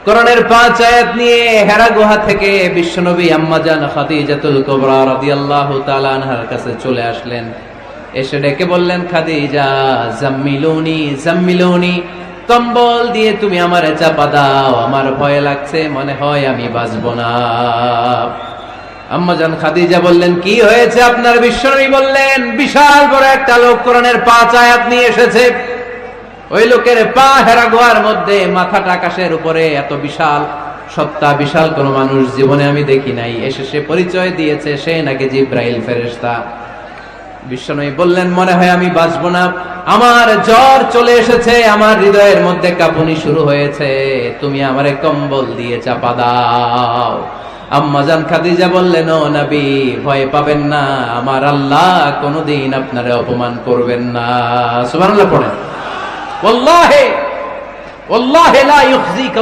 কোরআনের 5 আয়াত নিয়ে হেরা গুহা থেকে বিশ্বনবী আম্মা জান খাদিজাতুল কুবরা রাদিয়াল্লাহু তাআলা আনহার কাছে চলে আসলেন। এসে ডেকে বললেন, খাদিজা জাম্মিলুনি জাম্মিলুনি, কম্বল দিয়ে তুমি আমারে চাপা দাও, আমার ভয় লাগছে, মনে হয় আমি বাঁচবো না। আম্মা জান খাদিজা বললেন, কি হয়েছে আপনার? বিশ্বনবী বললেন, বিশাল বড় একটা লোক কোরআনের 5 আয়াত নিয়ে এসেছে। ওই লোকের পা হেরা গুহার মধ্যে, মাথাটা আকাশের উপরে, এত বিশাল সত্তা, বিশাল কোন মানুষ জীবনে আমি দেখি নাই। এসে সে পরিচয় দিয়েছে সে নাকি জিব্রাইল ফেরেশতা। বিশ্বনবী বললেন, মনে হয় আমি বাঁচবো না, আমার জ্বর চলে এসেছে, আমার হৃদয়ের মধ্যে কাঁপুনি শুরু হয়েছে, তুমি আমারে কম্বল দিয়ে চাপা দাও। আম্মা জান খাদিজা বললেন, ও নবী, ভয় পাবেন না, আমার আল্লাহ কোনদিন আপনারে অপমান করবেন না। সুবহানাল্লাহ পড়েন। ওয়াল্লাহি ওয়াল্লাহি লা ইউখজিকা